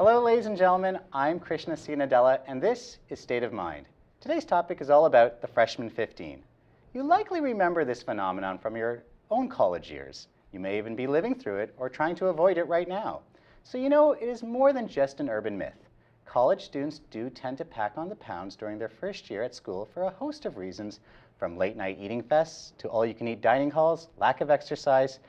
Hello, ladies and gentlemen. I'm Krishna C. Nadella, and this is State of Mind. Today's topic is all about the freshman 15. You likely remember this phenomenon from your own college years. You may even be living through it or trying to avoid it right now. So you know, it is more than just an urban myth. College students do tend to pack on the pounds during their first year at school for a host of reasons, from late-night eating fests to all-you-can-eat dining halls, lack of exercise,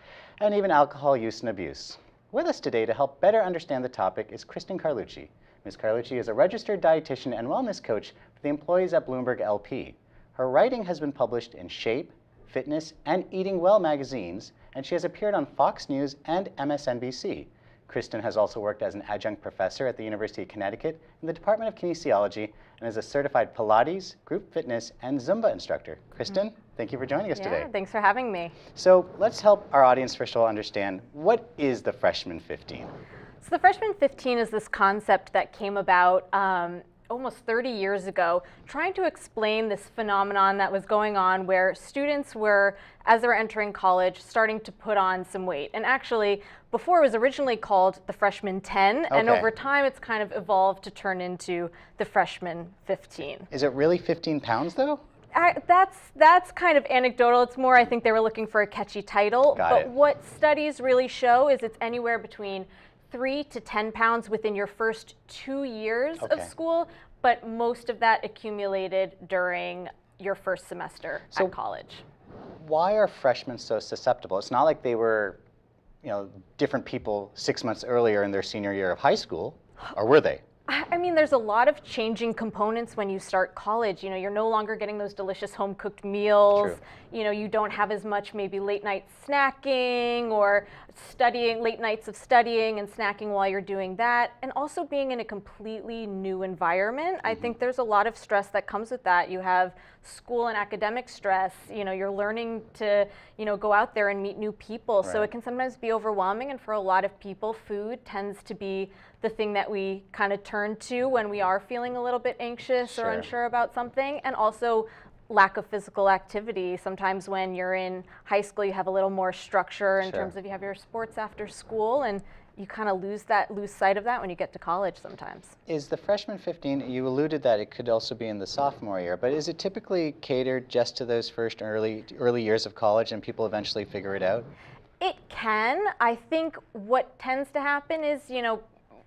and even alcohol use and abuse. With us today to help better understand the topic is Kristen Carlucci. Ms. Carlucci is a registered dietitian and wellness coach for the employees at Bloomberg L.P. Her writing has been published in Shape, Fitness, and Eating Well magazines, and she has appeared on Fox News and MSNBC. Kristen has also worked as an adjunct professor at the University of Connecticut in the Department of Kinesiology and is a certified Pilates, group fitness, and Zumba instructor. Kristen, thank you for joining us today. Thanks for having me. So let's help our audience first of all understand, what is the freshman 15? So the freshman 15 is this concept that came about almost 30 years ago, trying to explain this phenomenon that was going on where students were, as they were entering college, starting to put on some weight. And actually, before it was originally called the freshman 10, and over time it's kind of evolved to turn into the freshman 15. Is it really 15 pounds though? That's kind of anecdotal. It's more, I think they were looking for a catchy title. But what studies really show is it's anywhere between 3 to 10 pounds within your first 2 years of school, but most of that accumulated during your first semester at college. Why are freshmen so susceptible? It's not like they were, different people 6 months earlier in their senior year of high school, or were they? I mean, there's a lot of changing components when you start college. You're no longer getting those delicious home-cooked meals. True. You don't have as much maybe late-night snacking or late nights of studying and snacking while you're doing that. And also being in a completely new environment. I think there's a lot of stress that comes with that. You have school and academic stress. You're learning to, go out there and meet new people. So it can sometimes be overwhelming. And for a lot of people, food tends to be the thing that we kind of turn to when we are feeling a little bit anxious or unsure about something. And also lack of physical activity. Sometimes when you're in high school, you have a little more structure in terms of you have your sports after school, and you kind of lose sight of that when you get to college sometimes. Is the freshman 15, you alluded that it could also be in the sophomore year, but is it typically catered just to those first early years of college and people eventually figure it out? It can. I think what tends to happen is,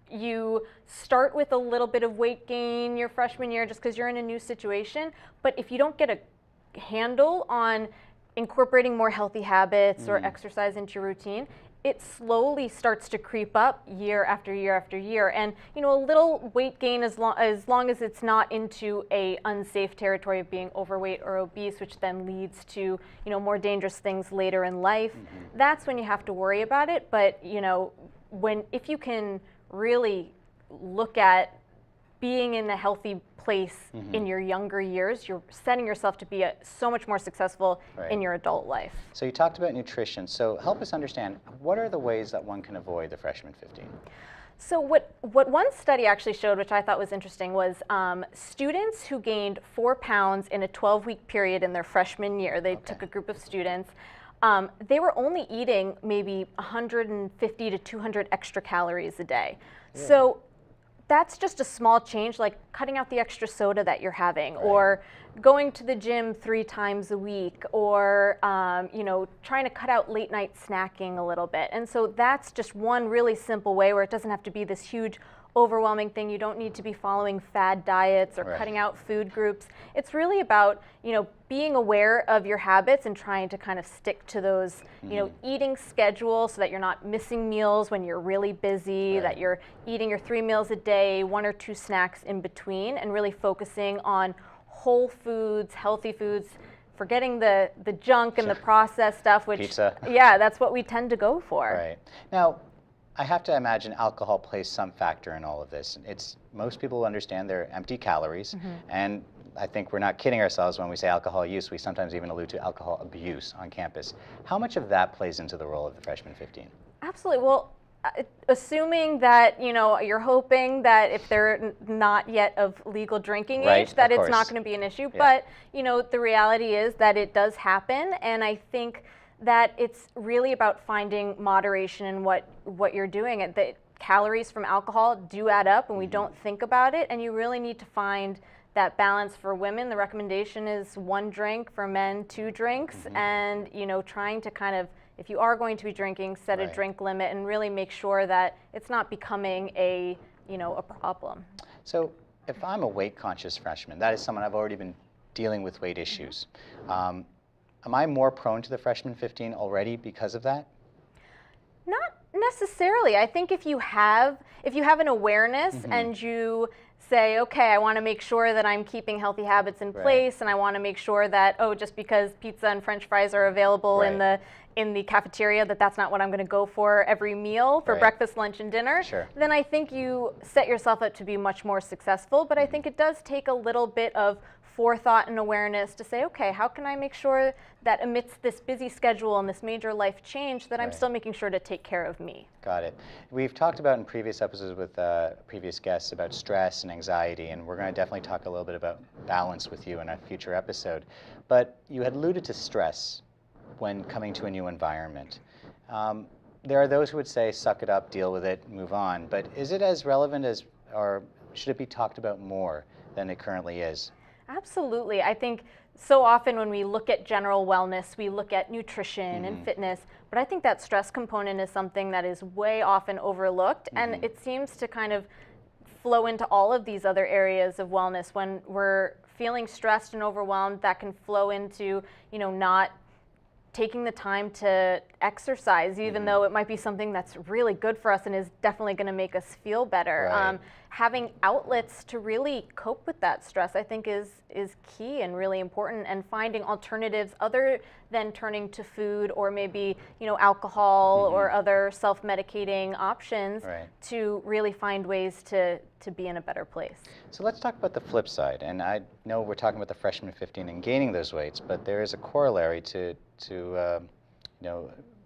you start with a little bit of weight gain your freshman year just because you're in a new situation, but if you don't get a handle on incorporating more healthy habits or exercise into your routine, it slowly starts to creep up year after year after year. And a little weight gain, as long as it's not into a unsafe territory of being overweight or obese, which then leads to more dangerous things later in life, that's when you have to worry about it. But if you can really look at being in a healthy place in your younger years, you're setting yourself to be so much more successful in your adult life. So you talked about nutrition. So help us understand, what are the ways that one can avoid the freshman 15? So what one study actually showed, which I thought was interesting, was students who gained 4 pounds in a 12-week period in their freshman year. They took a group of students. They were only eating maybe 150 to 200 extra calories a day. Yeah. So that's just a small change, like cutting out the extra soda that you're having, or going to the gym 3 times a week, or trying to cut out late night snacking a little bit. And so that's just one really simple way where it doesn't have to be this huge overwhelming thing. You don't need to be following fad diets or cutting out food groups. It's really about, being aware of your habits and trying to kind of stick to those, eating schedules so that you're not missing meals when you're really busy, that you're eating your 3 meals a day, 1 or 2 snacks in between, and really focusing on whole foods, healthy foods, forgetting the junk and the processed stuff, which, pizza. That's what we tend to go for. Right. Now, I have to imagine alcohol plays some factor in all of this. Most people understand they're empty calories, and I think we're not kidding ourselves when we say alcohol use. We sometimes even allude to alcohol abuse on campus. How much of that plays into the role of the freshman 15? Absolutely. Well, assuming that, you're hoping that if they're not yet of legal drinking age, that it's not going to be an issue. But, the reality is that it does happen, and I think that it's really about finding moderation in what you're doing. calories from alcohol do add up and we don't think about it, and you really need to find that balance. For women, the recommendation is 1 drink, for men 2 drinks, and trying to kind of, if you are going to be drinking, set a drink limit and really make sure that it's not becoming a problem. So if I'm a weight conscious freshman, that is someone I've already been dealing with weight issues. Am I more prone to the freshman 15 already because of that? Not necessarily. I think if you have an awareness and you say, okay, I want to make sure that I'm keeping healthy habits in place, and I want to make sure that, just because pizza and French fries are available in the cafeteria, that's not what I'm going to go for every meal for breakfast, lunch, and dinner, then I think you set yourself up to be much more successful. But I think it does take a little bit of forethought and awareness to say, okay, how can I make sure that amidst this busy schedule and this major life change that I'm still making sure to take care of me? Got it. We've talked about in previous episodes with previous guests about stress and anxiety, and we're going to definitely talk a little bit about balance with you in a future episode. But you had alluded to stress when coming to a new environment. There are those who would say, suck it up, deal with it, move on. But is it as relevant as, or should it be talked about more than it currently is? Absolutely. I think so often when we look at general wellness, we look at nutrition and fitness, but I think that stress component is something that is way often overlooked, and it seems to kind of flow into all of these other areas of wellness. When we're feeling stressed and overwhelmed, that can flow into, not taking the time to exercise, even though it might be something that's really good for us and is definitely going to make us feel better. Having outlets to really cope with that stress, I think, is key and really important, and finding alternatives other than turning to food or maybe alcohol or other self-medicating options to really find ways to be in a better place. So let's talk about the flip side. And I know we're talking about the freshman 15 and gaining those weights, but there is a corollary to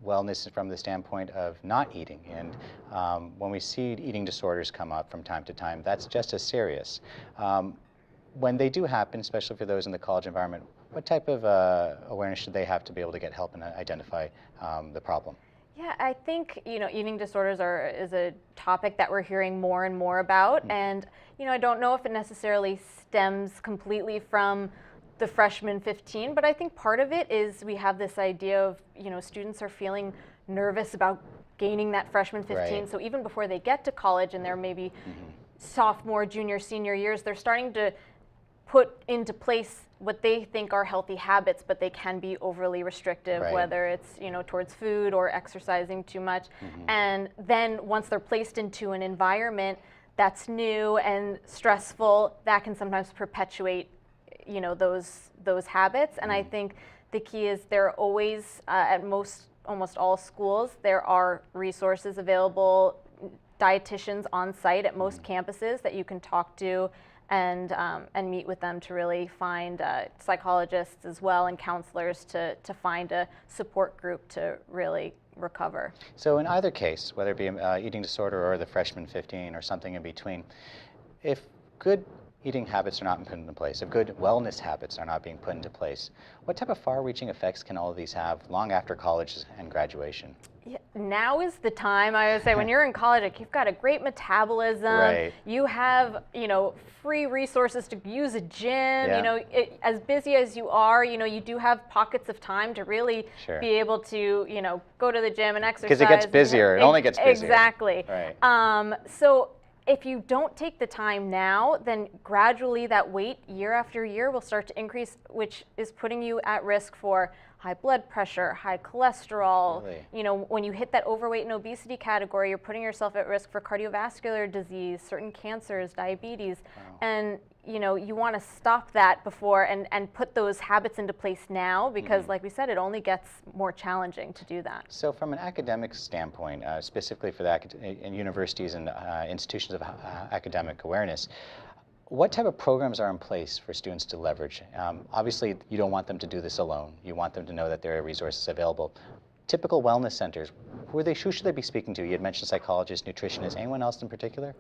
wellness from the standpoint of not eating. And when we see eating disorders come up from time to time, that's just as serious. When they do happen, especially for those in the college environment, what type of awareness should they have to be able to get help and identify the problem? Yeah, I think eating disorders is a topic that we're hearing more and more about, and I don't know if it necessarily stems completely from the freshman 15, but I think part of it is we have this idea of students are feeling nervous about gaining that freshman 15, so even before they get to college and they're maybe sophomore, junior, senior years, they're starting to put into place what they think are healthy habits, but they can be overly restrictive, whether it's towards food or exercising too much. And then once they're placed into an environment that's new and stressful, that can sometimes perpetuate those habits. And I think the key is there are always at almost all schools there are resources available, dietitians on site at most campuses that you can talk to and meet with them to really find psychologists as well and counselors to find a support group to really recover. So in either case, whether it be eating disorder or the freshman 15 or something in between, if good eating habits are not put into place, if good wellness habits are not being put into place, what type of far-reaching effects can all of these have long after college and graduation? Yeah, now is the time. I would say when you're in college, you've got a great metabolism. You have, free resources to use a gym. As busy as you are, you do have pockets of time to really be able to, go to the gym and exercise. Because it gets busier. It only gets busier. Exactly. So if you don't take the time now, then gradually that weight year after year will start to increase, which is putting you at risk for high blood pressure, high cholesterol. When you hit that overweight and obesity category, you're putting yourself at risk for cardiovascular disease, certain cancers, diabetes. And you want to stop that before and put those habits into place now, because like we said, it only gets more challenging to do that. So from an academic standpoint, specifically for the universities and institutions of academic awareness, what type of programs are in place for students to leverage? Obviously, you don't want them to do this alone. You want them to know that there are resources available. typical wellness centers, who should they be speaking to? You had mentioned psychologists, nutritionists, anyone else in particular?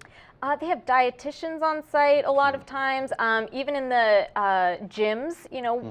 They have dietitians on site a lot of times. Even in the gyms,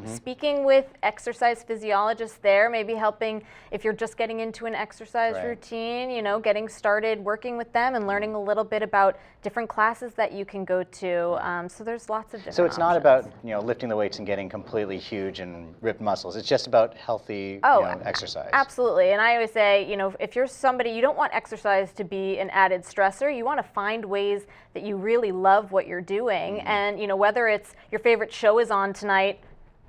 speaking with exercise physiologists there, maybe helping if you're just getting into an exercise routine, getting started working with them and learning a little bit about different classes that you can go to. So there's lots of different So it's not options. about lifting the weights and getting completely huge and ripped muscles. It's just about healthy exercise. Absolutely. And I always say, if you're somebody, you don't want exercise to be an added stressor. You want to find ways that you really love what you're doing. And, whether it's your favorite show is on tonight,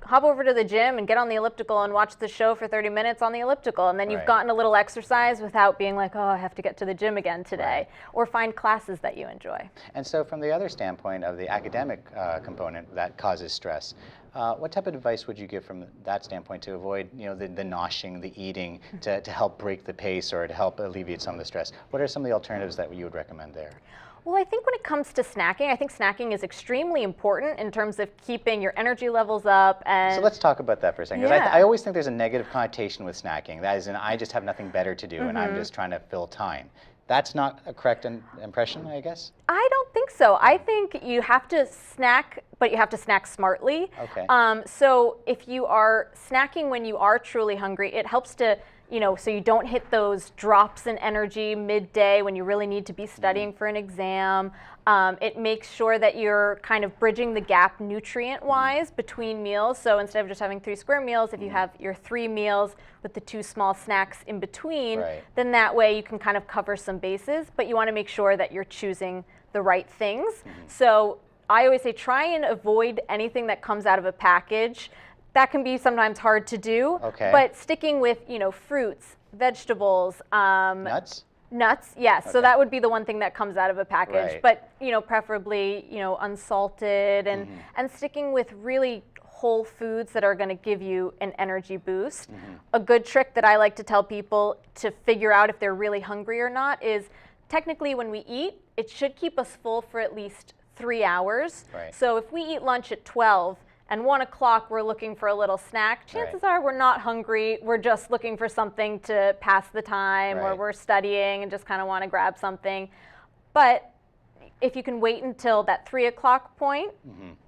hop over to the gym and get on the elliptical and watch the show for 30 minutes on the elliptical. And then you've gotten a little exercise without being like, oh, I have to get to the gym again today. Or find classes that you enjoy. And so from the other standpoint of the academic component that causes stress, what type of advice would you give from that standpoint to avoid, the noshing, the eating, to help break the pace or to help alleviate some of the stress? What are some of the alternatives that you would recommend there? Well, I think when it comes to snacking, I think snacking is extremely important in terms of keeping your energy levels up. And so let's talk about that for a second. Because I always think there's a negative connotation with snacking. That is, I just have nothing better to do, and I'm just trying to fill time. That's not a correct impression, I guess? I don't think so. I think you have to snack, but you have to snack smartly. Okay. So if you are snacking when you are truly hungry, it helps to, so you don't hit those drops in energy midday when you really need to be studying for an exam. It makes sure that you're kind of bridging the gap nutrient-wise between meals. So instead of just having 3 square meals, if you have your 3 meals with the 2 small snacks in between, then that way you can kind of cover some bases, but you want to make sure that you're choosing the right things. So I always say try and avoid anything that comes out of a package. That can be sometimes hard to do, but sticking with, fruits, vegetables, nuts? Nuts, yes. So that would be the one thing that comes out of a package, but preferably unsalted and sticking with really whole foods that are going to give you an energy boost. A good trick that I like to tell people to figure out if they're really hungry or not is technically when we eat, it should keep us full for at least 3 hours. So if we eat lunch at 12 and 1 o'clock we're looking for a little snack, chances are we're not hungry, we're just looking for something to pass the time, or we're studying and just kind of want to grab something. But if you can wait until that 3 o'clock point,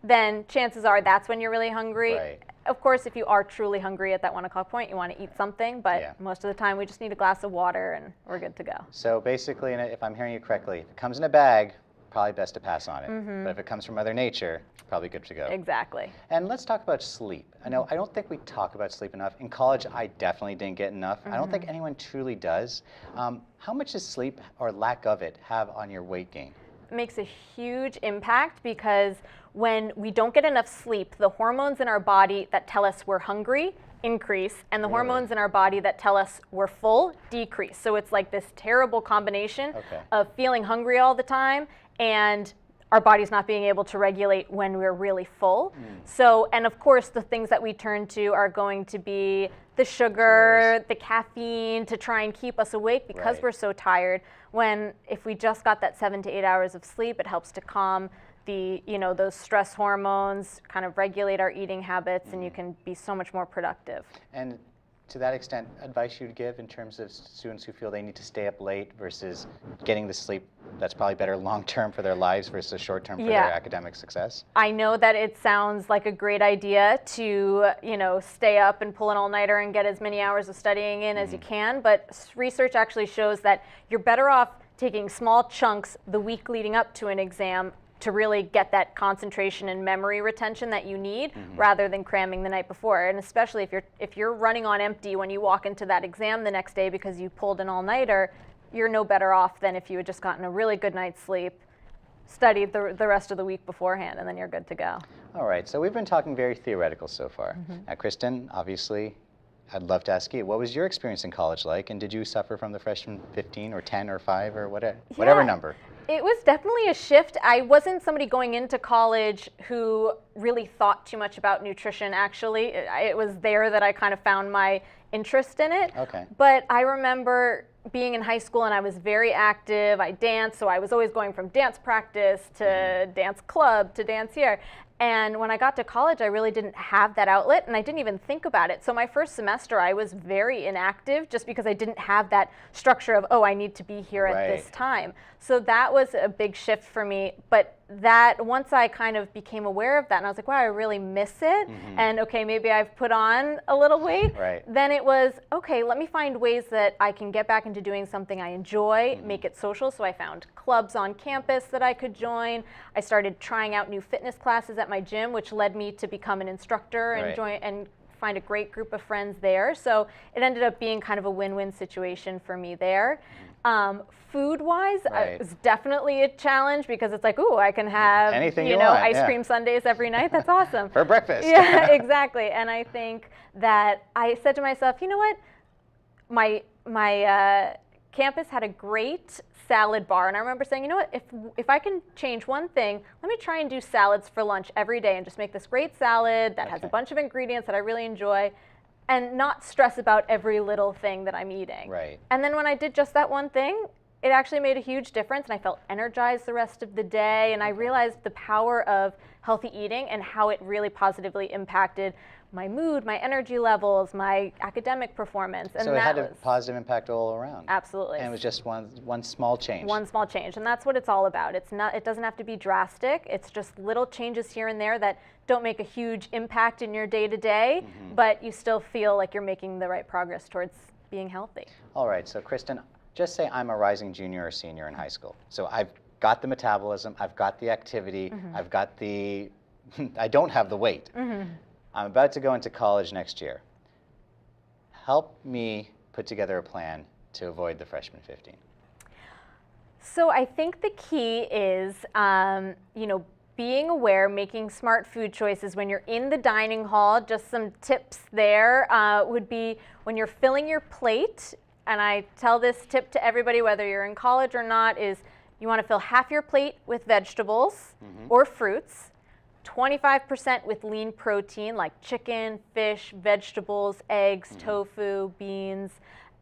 then chances are that's when you're really hungry. Of course, if you are truly hungry at that 1 o'clock point, you want to eat something, but most of the time we just need a glass of water and we're good to go. So basically, if I'm hearing you correctly, if it comes in a bag, probably best to pass on it. But if it comes from Mother Nature, probably good to go. Exactly. And let's talk about sleep. I don't think we talk about sleep enough. In college, I definitely didn't get enough. I don't think anyone truly does. How much does sleep, or lack of it, have on your weight gain? It makes a huge impact because when we don't get enough sleep, the hormones in our body that tell us we're hungry increase, and the hormones in our body that tell us we're full decrease. So it's like this terrible combination of feeling hungry all the time and our body's not being able to regulate when we're really full. So, and of course, the things that we turn to are going to be the sugar, the caffeine to try and keep us awake because we're so tired. When if we just got that 7 to 8 hours of sleep, it helps to calm the, those stress hormones, kind of regulate our eating habits, and you can be so much more productive. And to that extent, advice you'd give in terms of students who feel they need to stay up late versus getting the sleep that's probably better long-term for their lives versus short-term for their academic success? I know that it sounds like a great idea to, stay up and pull an all-nighter and get as many hours of studying in as you can, but research actually shows that you're better off taking small chunks the week leading up to an exam to really get that concentration and memory retention that you need rather than cramming the night before. And especially if you're running on empty when you walk into that exam the next day because you pulled an all-nighter, you're no better off than if you had just gotten a really good night's sleep, studied the rest of the week beforehand, and then you're good to go. All right, so we've been talking very theoretical so far. Now, Kristen, obviously, I'd love to ask you, what was your experience in college like, and did you suffer from the freshman 15 or 10 or 5 or whatever number? It was definitely a shift. I wasn't somebody going into college who really thought too much about nutrition, actually. It was there that I kind of found my interest in it. But I remember being in high school and I was very active. I danced, so I was always going from dance practice to dance club to dance here. And when I got to college, I really didn't have that outlet, and I didn't even think about it. So my first semester, I was very inactive just because I didn't have that structure of, oh, I need to be here at this time. So that was a big shift for me. But that once I kind of became aware of that, and I was like, wow, I really miss it. And okay, maybe I've put on a little weight. Then it was, okay, let me find ways that I can get back into doing something I enjoy, make it social. So I found clubs on campus that I could join. I started trying out new fitness classes at my gym, which led me to become an instructor and join and find a great group of friends there. So it ended up being kind of a win-win situation for me there. Food-wise, it was definitely a challenge because it's like, ooh, I can have anything you know, ice cream sundaes every night. That's awesome. For breakfast. Yeah, exactly. And I think that I said to myself, you know what? My campus had a great salad bar, and I remember saying, you know what? If I can change one thing, let me try and do salads for lunch every day and just make this great salad that has a bunch of ingredients that I really enjoy, and not stress about every little thing that I'm eating. And then when I did just that one thing, it actually made a huge difference, and I felt energized the rest of the day, and I realized the power of healthy eating and how it really positively impacted my mood, my energy levels, my academic performance. And so it had a positive impact all around. Absolutely. And it was just one small change. One small change, and that's what it's all about. It doesn't have to be drastic. It's just little changes here and there that don't make a huge impact in your day-to-day, but you still feel like you're making the right progress towards being healthy. All right, so Kristen, just say I'm a rising junior or senior in high school. So I've got the metabolism, I've got the activity, I've got the, I don't have the weight. I'm about to go into college next year. Help me put together a plan to avoid the freshman 15. So I think the key is, being aware, making smart food choices when you're in the dining hall. Just some tips there would be when you're filling your plate, and I tell this tip to everybody, whether you're in college or not, is you want to fill half your plate with vegetables or fruits, 25% with lean protein like chicken, fish, vegetables, eggs, tofu, beans,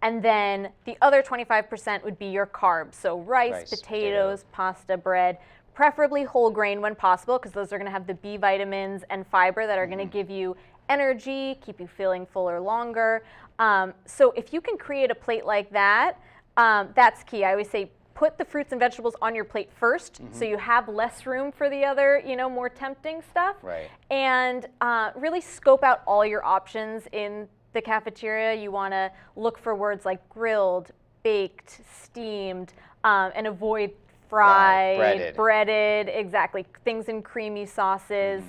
and then the other 25% would be your carbs. So rice, potatoes, pasta, bread, preferably whole grain when possible, because those are going to have the B vitamins and fiber that are going to give you energy, keep you feeling fuller longer. So if you can create a plate like that, that's key. I always say put the fruits and vegetables on your plate first, so you have less room for the other, more tempting stuff. And really scope out all your options in the cafeteria. You want to look for words like grilled, baked, steamed, and avoid fried, breaded, exactly, things in creamy sauces.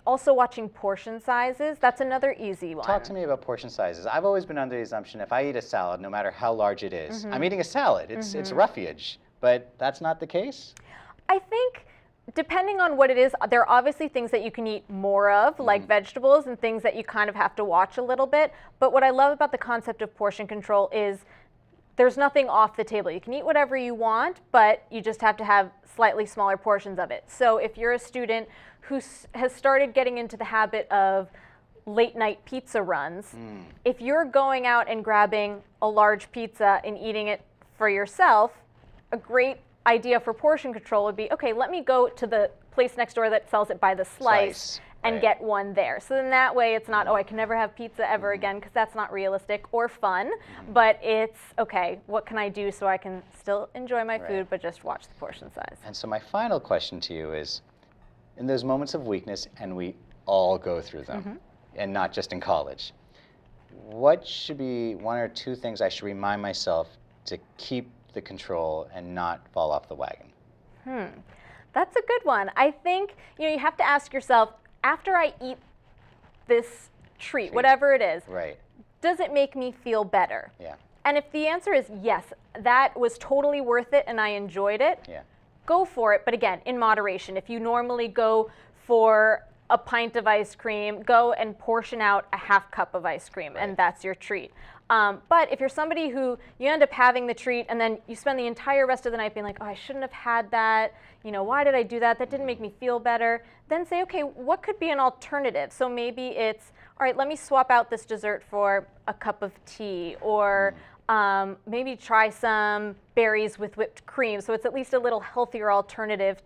Also watching portion sizes, that's another easy one. Talk to me about portion sizes. I've always been under the assumption if I eat a salad, no matter how large it is, I'm eating a salad. It's roughage, but that's not the case? I think depending on what it is, there are obviously things that you can eat more of, like vegetables, and things that you kind of have to watch a little bit. But what I love about the concept of portion control is there's nothing off the table. You can eat whatever you want, but you just have to have slightly smaller portions of it. So if you're a student who has started getting into the habit of late night pizza runs, if you're going out and grabbing a large pizza and eating it for yourself, a great idea for portion control would be, okay, let me go to the place next door that sells it by the slice and get one there. So then that way it's not, oh, I can never have pizza ever again, because that's not realistic or fun, but it's, okay, what can I do so I can still enjoy my food but just watch the portion size? And so my final question to you is, in those moments of weakness, and we all go through them, and not just in college, what should be one or two things I should remind myself to keep the control and not fall off the wagon? That's a good one. I think you have to ask yourself, after I eat this treat, whatever it is, does it make me feel better? And if the answer is yes, that was totally worth it and I enjoyed it, go for it. But again, in moderation. If you normally go for a pint of ice cream, go and portion out a half cup of ice cream, and that's your treat. But if you're somebody who you end up having the treat and then you spend the entire rest of the night being like, oh, I shouldn't have had that, why did I do that? That didn't make me feel better. Then say, okay, what could be an alternative? So maybe it's, all right, let me swap out this dessert for a cup of tea, or maybe try some berries with whipped cream. So it's at least a little healthier alternative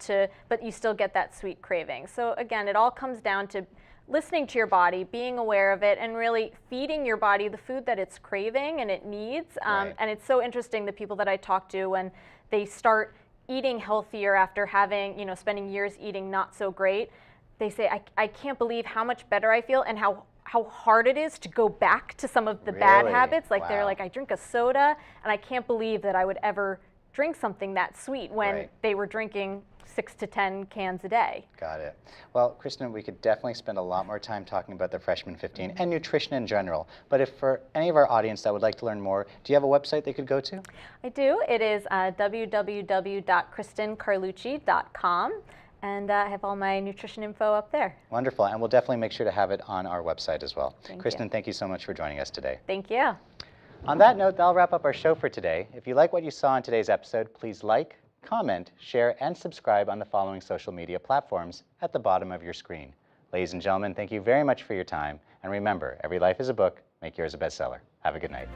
but you still get that sweet craving. So again, it all comes down to listening to your body, being aware of it, and really feeding your body the food that it's craving and it needs. Right. And it's so interesting, the people that I talk to, when they start eating healthier after having, spending years eating not so great, they say, I can't believe how much better I feel and how hard it is to go back to some of the bad habits. Like they're like, I drink a soda and I can't believe that I would ever drink something that sweet when they were drinking 6 to 10 cans a day. Got it. Well, Kristen, we could definitely spend a lot more time talking about the Freshman 15 and nutrition in general. But if for any of our audience that would like to learn more, do you have a website they could go to? I do. It is www.KristenCarlucci.com. And I have all my nutrition info up there. Wonderful. And we'll definitely make sure to have it on our website as well. Kristen, thank you so much for joining us today. Thank you. On that note, that'll wrap up our show for today. If you like what you saw in today's episode, please like, comment, share, and subscribe on the following social media platforms at the bottom of your screen. Ladies and gentlemen, thank you very much for your time. And remember, every life is a book. Make yours a bestseller. Have a good night.